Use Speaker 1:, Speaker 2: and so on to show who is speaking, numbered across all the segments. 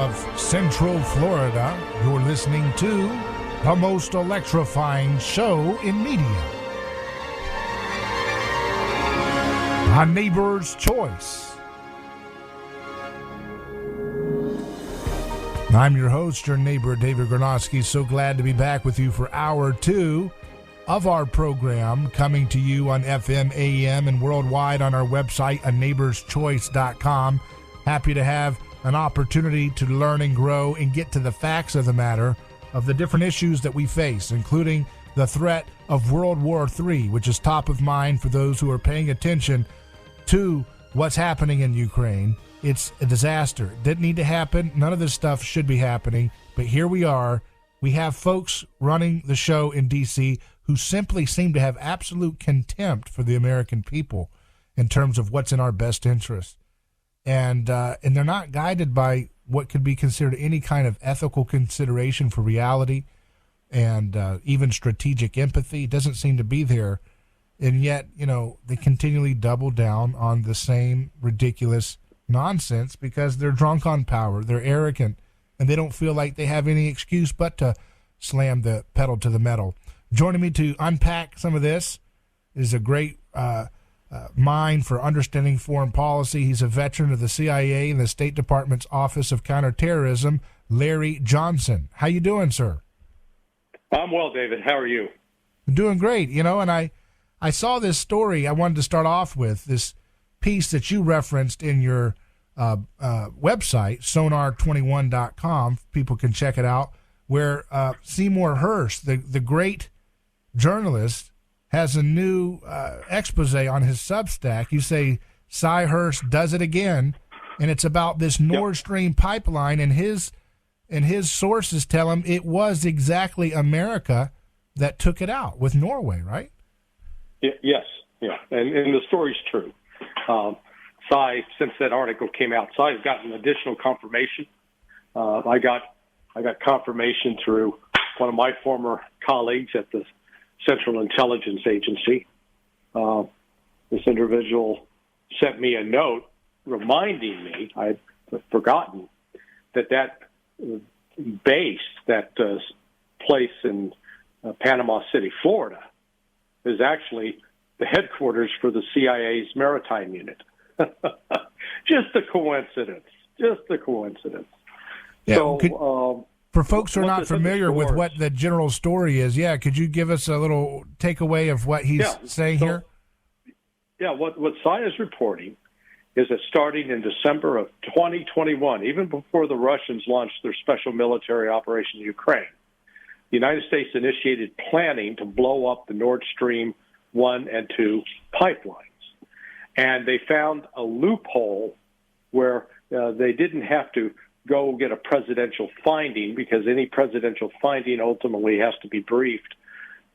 Speaker 1: of Central Florida, you're listening to the most electrifying show in media. A Neighbor's Choice. I'm your host, your neighbor, David Granosky. So glad to be back with you for hour two of our program, coming to you on FM, AM, and worldwide on our website, aneighborschoice.com. Happy to have an opportunity to learn and grow and get to the facts of the matter of the different issues that we face, including the threat of World War III, which is top of mind for those who are paying attention to what's happening in Ukraine. It's a disaster. Didn't need to happen. None of this stuff should be happening. But here we are. We have folks running the show in D.C. who simply seem to have absolute contempt for the American people in terms of what's in our best interest. And they're not guided by what could be considered any kind of ethical consideration for reality and even strategic empathy. It doesn't seem to be there. And yet, they continually double down on the same ridiculous nonsense because they're drunk on power, they're arrogant, and they don't feel like they have any excuse but to slam the pedal to the metal. Joining me to unpack some of this is a great mind for understanding foreign policy. He's a veteran of the CIA and the State Department's Office of Counterterrorism, Larry Johnson. How you doing, sir?
Speaker 2: I'm well, David. How are you?
Speaker 1: I'm doing great. And I saw this story I wanted to start off with, this piece that you referenced in your website, sonar21.com. People can check it out, where Seymour Hersh, the great journalist, has a new expose on his Substack. You say Cy Hersh does it again, and it's about this Nord Stream pipeline, and his sources tell him it was exactly America that took it out with Norway, right?
Speaker 2: Yes, yeah, and the story's true. Cy, since that article came out, Cy has gotten additional confirmation. I got confirmation through one of my former colleagues at the Central Intelligence Agency. This individual sent me a note reminding me, I had forgotten, that base, that place in Panama City, Florida, is actually the headquarters for the CIA's maritime unit. Just a coincidence.
Speaker 1: Yeah,
Speaker 2: so,
Speaker 1: for folks who are not familiar with what the general story is, could you give us a little takeaway of what he's saying here?
Speaker 2: Yeah, what Cy is reporting is that starting in December of 2021, even before the Russians launched their special military operation in Ukraine, the United States initiated planning to blow up the Nord Stream 1 and 2 pipelines. And they found a loophole where they didn't have to go get a presidential finding, because any presidential finding ultimately has to be briefed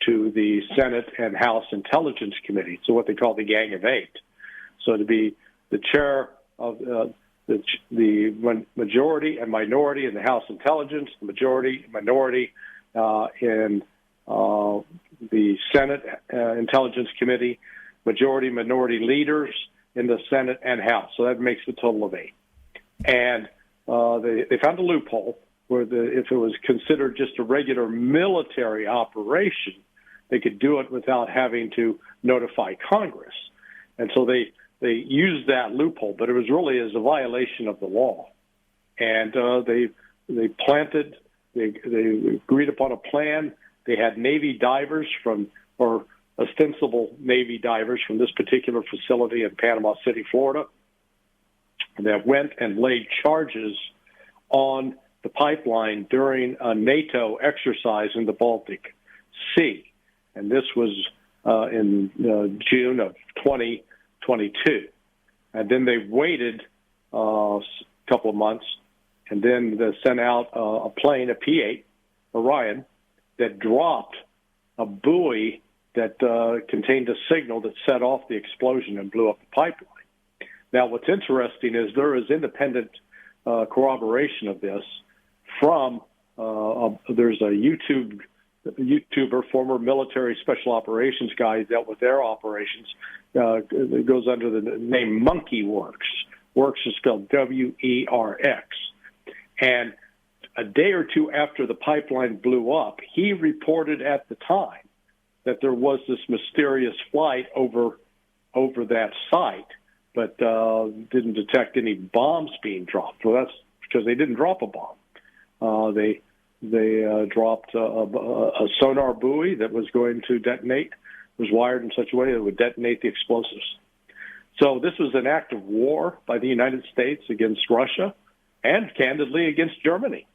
Speaker 2: to the Senate and House Intelligence Committee, so what they call the Gang of Eight. So to be the chair of the majority and minority in the House Intelligence, the majority and minority in the Senate Intelligence Committee, majority minority leaders in the Senate and House. So that makes a total of 8. And they found a loophole where if it was considered just a regular military operation, they could do it without having to notify Congress. And so they used that loophole, but it was really as a violation of the law. And they agreed upon a plan. They had Navy divers or ostensible Navy divers from this particular facility in Panama City, Florida, that went and laid charges on the pipeline during a NATO exercise in the Baltic Sea. And this was in June of 2022. And then they waited a couple of months, and then they sent out a plane, a P-8, Orion, that dropped a buoy that contained a signal that set off the explosion and blew up the pipeline. Now, what's interesting is there is independent corroboration of this from there's a YouTuber, former military special operations guy who dealt with their operations. It goes under the name Monkey Works. Works is spelled W-E-R-X. And a day or two after the pipeline blew up, he reported at the time that there was this mysterious flight over that site, but didn't detect any bombs being dropped. Well, that's because they didn't drop a bomb. They dropped a sonar buoy that was going to detonate, was wired in such a way that it would detonate the explosives. So this was an act of war by the United States against Russia and, candidly, against Germany.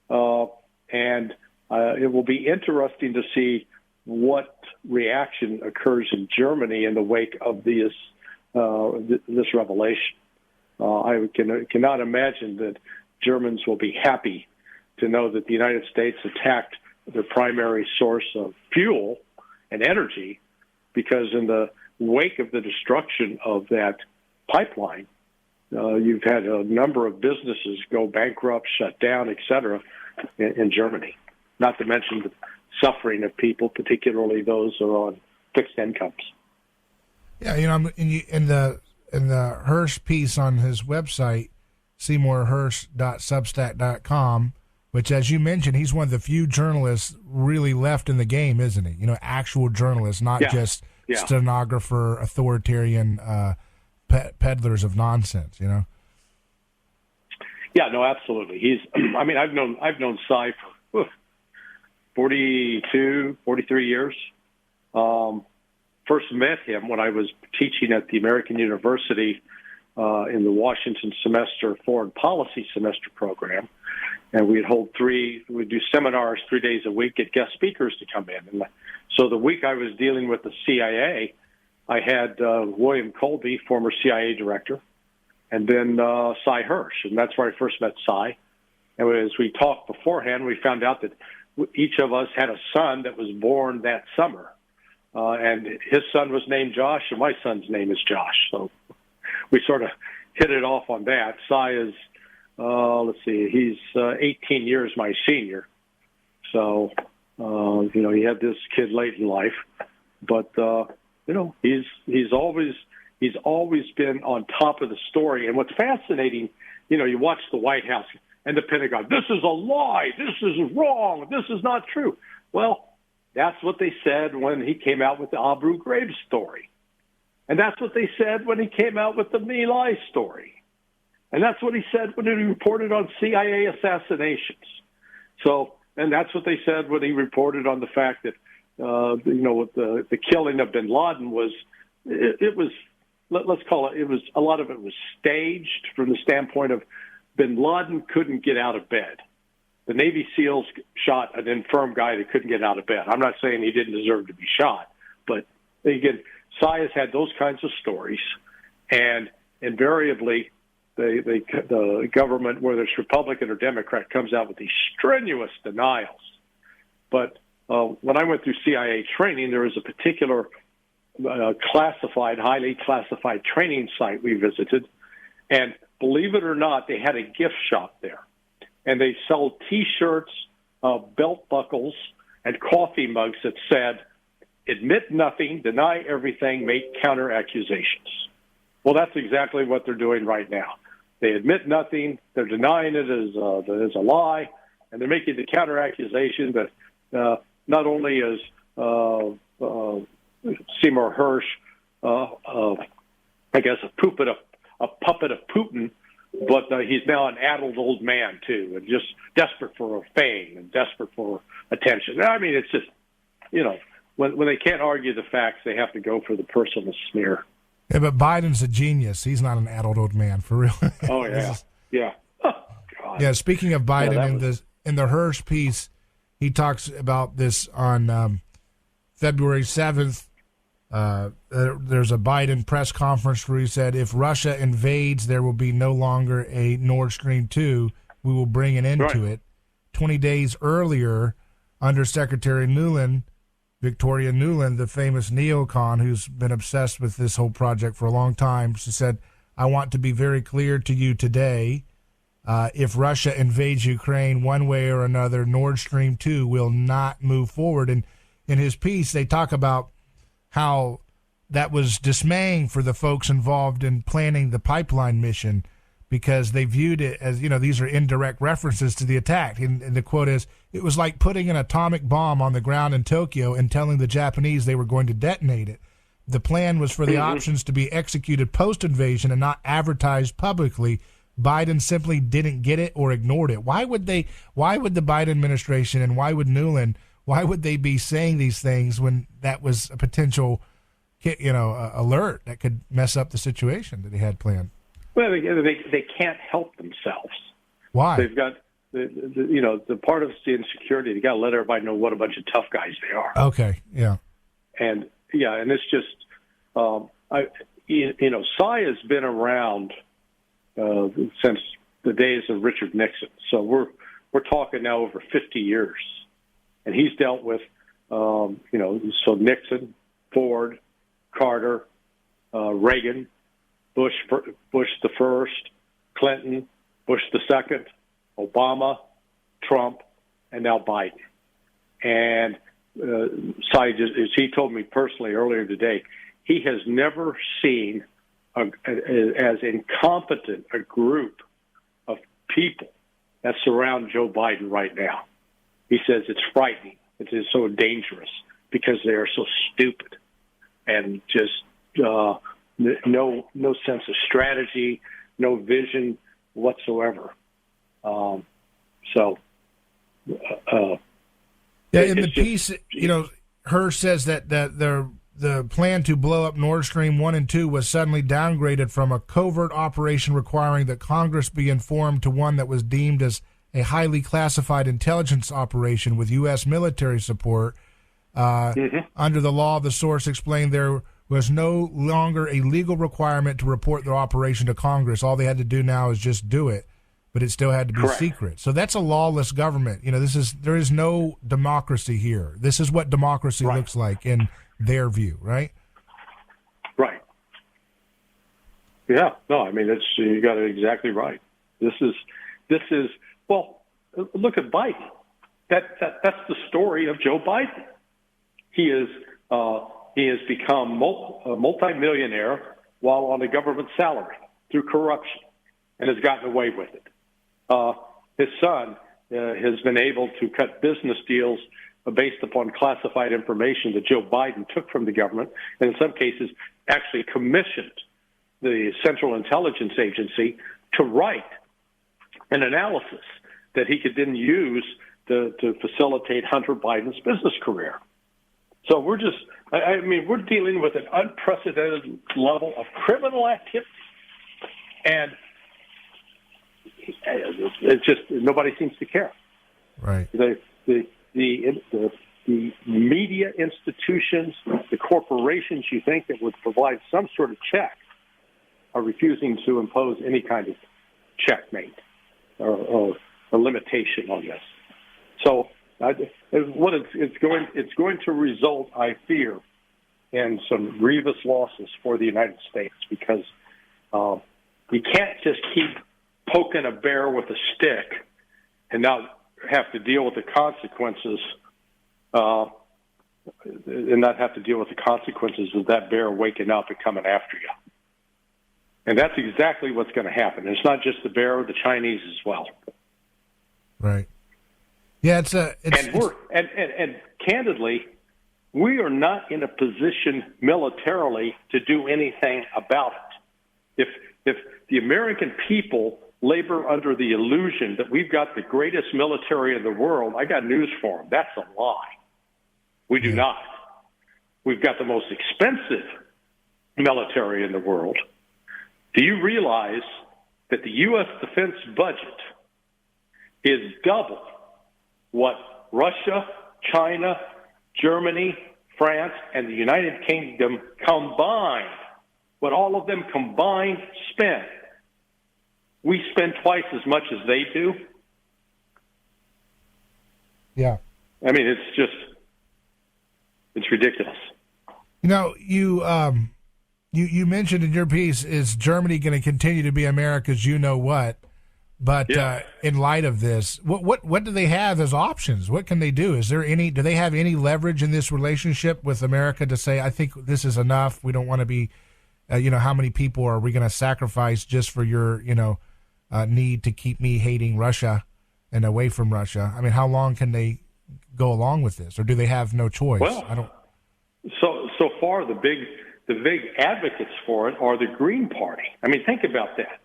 Speaker 2: And it will be interesting to see what reaction occurs in Germany in the wake of this revelation. I cannot imagine that Germans will be happy to know that the United States attacked their primary source of fuel and energy, because in the wake of the destruction of that pipeline, you've had a number of businesses go bankrupt, shut down, et cetera, in Germany, not to mention the suffering of people, particularly those who are on fixed incomes.
Speaker 1: Yeah, in the Hersh piece on his website, SeymourHersh.substack.com, which, as you mentioned, he's one of the few journalists really left in the game, isn't he? Actual journalists, not just stenographer, authoritarian peddlers of nonsense.
Speaker 2: Yeah, no, absolutely. I've known Cy for 43 years. First met him when I was teaching at the American University in the Washington semester foreign policy semester program. And we'd do seminars 3 days a week, get guest speakers to come in. And so the week I was dealing with the CIA, I had William Colby, former CIA director, and then Cy Hersh. And that's where I first met Cy. And as we talked beforehand, we found out that each of us had a son that was born that summer. And his son was named Josh, and my son's name is Josh. So we sort of hit it off on that. Cy is, he's 18 years my senior. So, he had this kid late in life. But, he's always been on top of the story. And what's fascinating, you watch the White House and the Pentagon, this is a lie, this is wrong, this is not true. Well, that's what they said when he came out with the Abu Ghraib story. And that's what they said when he came out with the My Lai story. And that's what he said when he reported on CIA assassinations. So, and that's what they said when he reported on the fact that, the killing of bin Laden was, let's call it, a lot of it was staged from the standpoint of bin Laden couldn't get out of bed. The Navy SEALs shot an infirm guy that couldn't get out of bed. I'm not saying he didn't deserve to be shot, but again, Cy has had those kinds of stories, and invariably the government, whether it's Republican or Democrat, comes out with these strenuous denials. But when I went through CIA training, there was a particular highly classified training site we visited, and believe it or not, they had a gift shop there. And they sold T-shirts, belt buckles, and coffee mugs that said, admit nothing, deny everything, make counter accusations. Well, that's exactly what they're doing right now. They admit nothing, they're denying it as a lie, and they're making the counter accusation that not only is Seymour Hersh, a puppet of Putin, but he's now an addled old man, too, and just desperate for fame and desperate for attention. I mean, it's just, when they can't argue the facts, they have to go for the personal smear.
Speaker 1: Yeah, but Biden's a genius. He's not an addled old man, for real.
Speaker 2: Oh, yeah. Yeah. Oh, God.
Speaker 1: Yeah, speaking of Biden, in the Hersh piece, he talks about this on February 7th. There's a Biden press conference where he said, if Russia invades, there will be no longer a Nord Stream 2. We will bring an end to it. 20 days earlier, Undersecretary Victoria Nuland, the famous neocon who's been obsessed with this whole project for a long time, she said, I want to be very clear to you today, if Russia invades Ukraine one way or another, Nord Stream 2 will not move forward. And in his piece, they talk about how that was dismaying for the folks involved in planning the pipeline mission, because they viewed it as, these are indirect references to the attack. And the quote is, it was like putting an atomic bomb on the ground in Tokyo and telling the Japanese they were going to detonate it. The plan was for the options to be executed post-invasion and not advertised publicly. Biden simply didn't get it or ignored it. Why would the Biden administration and why would Nuland, why would they be saying these things when that was a potential, alert that could mess up the situation that he had planned?
Speaker 2: Well, they can't help themselves.
Speaker 1: Why?
Speaker 2: They've got the part of the insecurity. They got to let everybody know what a bunch of tough guys they are.
Speaker 1: Okay, yeah,
Speaker 2: and it's just, Psy has been around since the days of Richard Nixon. So we're talking now over 50 years, and he's dealt with, so Nixon, Ford, Carter, Reagan, Bush the first, Clinton, Bush the second, Obama, Trump, and now Biden. And Sy, as he told me personally earlier today, he has never seen as incompetent a group of people that surround Joe Biden right now. He says it's frightening. It is so dangerous because they are so stupid and just no sense of strategy, no vision whatsoever.
Speaker 1: In the piece, Hersh says that the plan to blow up Nord Stream 1 and 2 was suddenly downgraded from a covert operation requiring that Congress be informed to one that was deemed as a highly classified intelligence operation with U.S. military support. Under the law, the source explained there was no longer a legal requirement to report their operation to Congress. All they had to do now is just do it, but it still had to be
Speaker 2: Correct.
Speaker 1: Secret. So that's a lawless government. There is no democracy here. This is what democracy
Speaker 2: Right.
Speaker 1: looks like in their view, right?
Speaker 2: Right. Yeah. No, I mean, you got it exactly right. This is well, look at Biden. That's the story of Joe Biden. He has become a multimillionaire while on a government salary through corruption and has gotten away with it. His son has been able to cut business deals based upon classified information that Joe Biden took from the government, and in some cases actually commissioned the Central Intelligence Agency to write an analysis that he could then use to facilitate Hunter Biden's business career. So we're dealing with an unprecedented level of criminal activity, and it's just nobody seems to care.
Speaker 1: Right.
Speaker 2: The media institutions, the corporations you think that would provide some sort of check are refusing to impose any kind of checkmate or a limitation on this. So it's going to result, I fear, in some grievous losses for the United States because you can't just keep poking a bear with a stick and not have to deal with the consequences of that bear waking up and coming after you. And that's exactly what's going to happen. It's not just the bear, the Chinese as well.
Speaker 1: Right. Yeah,
Speaker 2: and candidly, we are not in a position militarily to do anything about it. If the American people labor under the illusion that we've got the greatest military in the world, I got news for them. That's a lie. We do not. We've got the most expensive military in the world. Do you realize that the U.S. defense budget is double what Russia, China, Germany, France, and the United Kingdom combined, what all of them combined spend? We spend twice as much as they do.
Speaker 1: Yeah.
Speaker 2: I mean, it's ridiculous.
Speaker 1: You mentioned in your piece, is Germany going to continue to be America's you-know-what? But in light of this, what do they have as options? What can they do? Do they have any leverage in this relationship with America to say, I think this is enough. We don't want to be, how many people are we going to sacrifice just for your, need to keep me hating Russia and away from Russia. I mean, how long can they go along with this, or do they have no choice?
Speaker 2: Well,
Speaker 1: I don't.
Speaker 2: So far, the big advocates for it are the Green Party. I mean, think about that.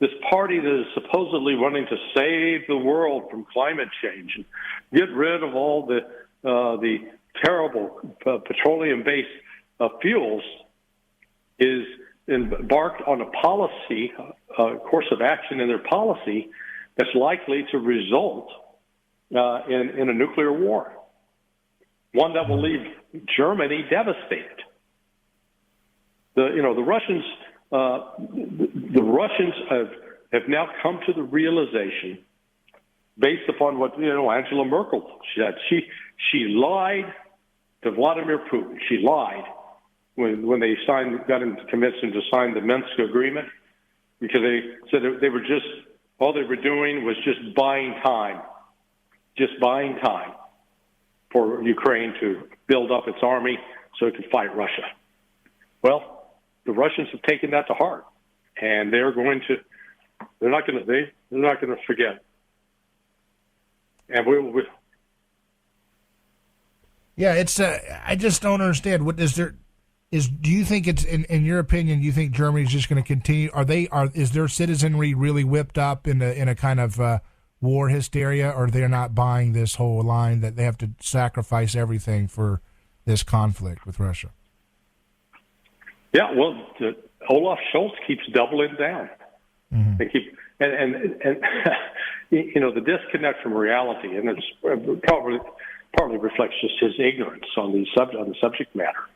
Speaker 2: This party that is supposedly wanting to save the world from climate change and get rid of all the terrible petroleum-based fuels is embarked on a policy, course of action in their policy that's likely to result in a nuclear war, one that will leave Germany devastated. The Russians have now come to the realization, based upon what Angela Merkel said. She lied to Vladimir Putin. She lied when they convinced him to sign the Minsk agreement, because they said they were just, all they were doing was just buying time for Ukraine to build up its army so it could fight Russia. Well, the Russians have taken that to heart, and they're not going to forget. And we
Speaker 1: yeah, it's I just don't understand. What is there? Do you think it's in your opinion? Do you think Germany's just going to continue? Is their citizenry really whipped up in a kind of war hysteria, or they're not buying this whole line that they have to sacrifice everything for this conflict with Russia?
Speaker 2: Yeah, well, Olaf Scholz keeps doubling down. Mm-hmm. They keep and the disconnect from reality, and it's partly reflects just his ignorance on the subject matter.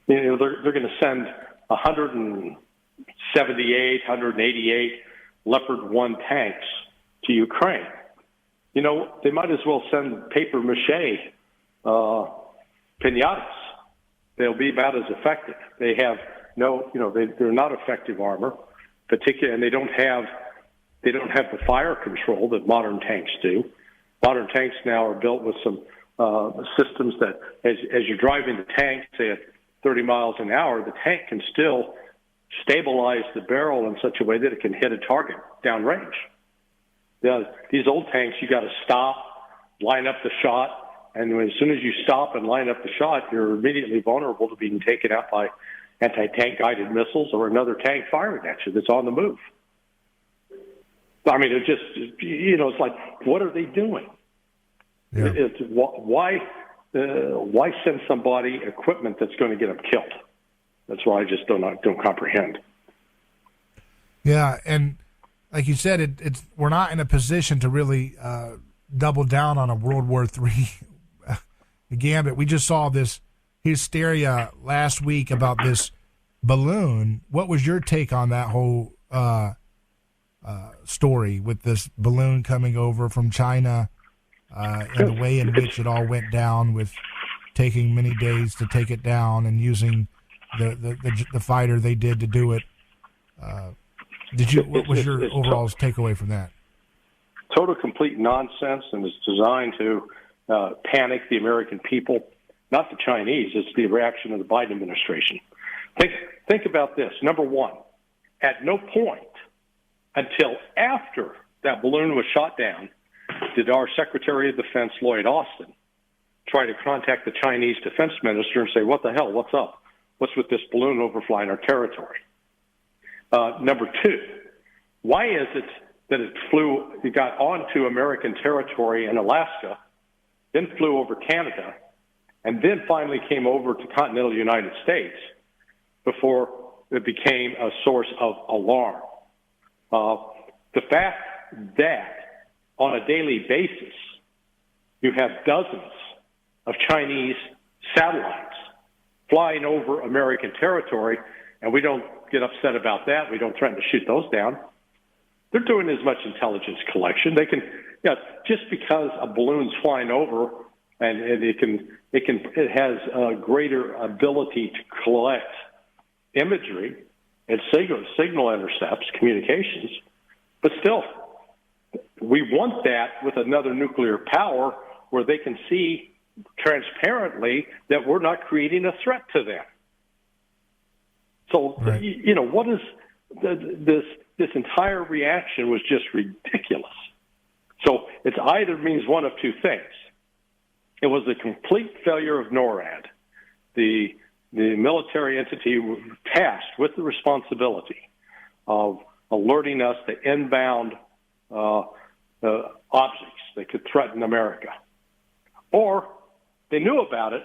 Speaker 2: They're going to send 178, 188 Leopard 1 tanks to Ukraine. They might as well send paper mache pinatas. They'll be about as effective. They have they're not effective armor, particularly, and they don't have the fire control that modern tanks do. Modern tanks now are built with some systems that, as you're driving the tank, say at 30 miles an hour, the tank can still stabilize the barrel in such a way that it can hit a target downrange. These old tanks, you got to stop, line up the shot, and as soon as you stop and line up the shot, you're immediately vulnerable to being taken out by anti-tank guided missiles or another tank firing at you that's on the move. I mean, it just, it's like, what are they doing? Yeah. Why send somebody equipment that's going to get them killed? That's why I just don't comprehend.
Speaker 1: Yeah, and like you said, we're not in a position to really double down on a World War III gambit. We just saw this hysteria last week about this balloon. What was your take on that whole story with this balloon coming over from China and the way in which it all went down, with taking many days to take it down and using the fighter they did to do it? What was your overall takeaway from that?
Speaker 2: Total complete nonsense, and it's designed to panic the American people, not the Chinese. It's the reaction of the Biden administration. Think about this. Number one, at no point until after that balloon was shot down did our Secretary of Defense, Lloyd Austin, try to contact the Chinese defense minister and say, what the hell, what's up? What's with this balloon overflying our territory? Number two, why is it that it got onto American territory in Alaska, then flew over Canada, and then finally came over to continental United States before it became a source of alarm? The fact that on a daily basis you have dozens of Chinese satellites flying over American territory, and we don't get upset about that. We don't threaten to shoot those down. They're doing as much intelligence collection. They can, just because a balloon's flying over and it has a greater ability to collect imagery and signal intercepts, communications, but still, we want that with another nuclear power where they can see transparently that we're not creating a threat to them. So, right. this entire reaction was just ridiculous. So it either means one of two things. It was the complete failure of NORAD, the military entity tasked with the responsibility of alerting us to inbound objects that could threaten America. Or they knew about it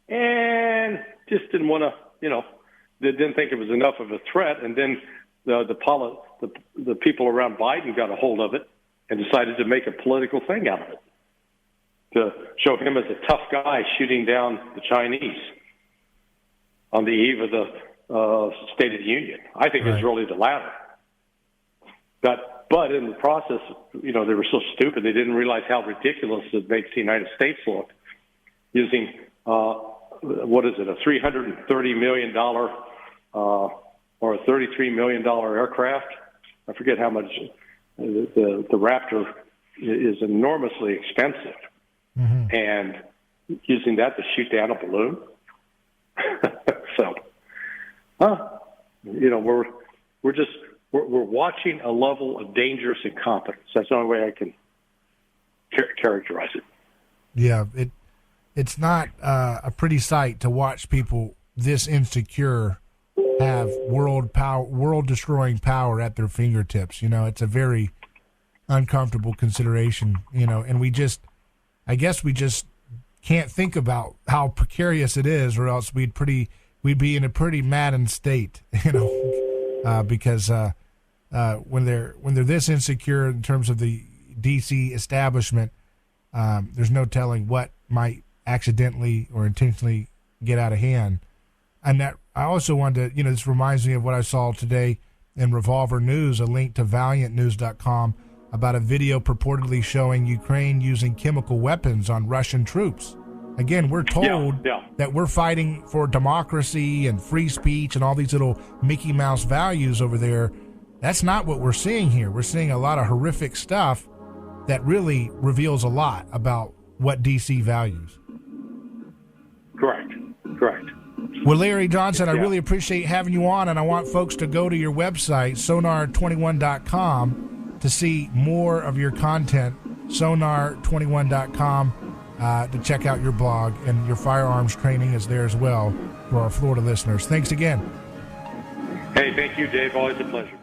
Speaker 2: and just didn't want to, they didn't think it was enough of a threat, and then the people around Biden got a hold of it and decided to make a political thing out of it, to show him as a tough guy shooting down the Chinese on the eve of the State of the Union. I think it's really the latter. But in the process, they were so stupid they didn't realize how ridiculous it makes the United States look using what is it, a $330 million or a $33 million aircraft? I forget how much. The Raptor is enormously expensive, and using that to shoot down a balloon. So, we're watching a level of dangerous incompetence. That's the only way I can characterize it.
Speaker 1: Yeah, it's not a pretty sight to watch people this insecure have world destroying power at their fingertips. It's a very uncomfortable consideration, and I guess we just can't think about how precarious it is, or else we'd be in a pretty maddened state, because when they're this insecure in terms of the DC establishment, there's no telling what might accidentally or intentionally get out of hand. And that I also wanted to, this reminds me of what I saw today in Revolver News, a link to ValiantNews.com about a video purportedly showing Ukraine using chemical weapons on Russian troops. Again, we're told that we're fighting for democracy and free speech and all these little Mickey Mouse values over there. That's not what we're seeing here. We're seeing a lot of horrific stuff that really reveals a lot about what DC values.
Speaker 2: Correct.
Speaker 1: Well, Larry Johnson, I really appreciate having you on, and I want folks to go to your website, sonar21.com, to see more of your content, sonar21.com, to check out your blog, and your firearms training is there as well for our Florida listeners. Thanks again.
Speaker 2: Hey, thank you, Dave. Always a pleasure.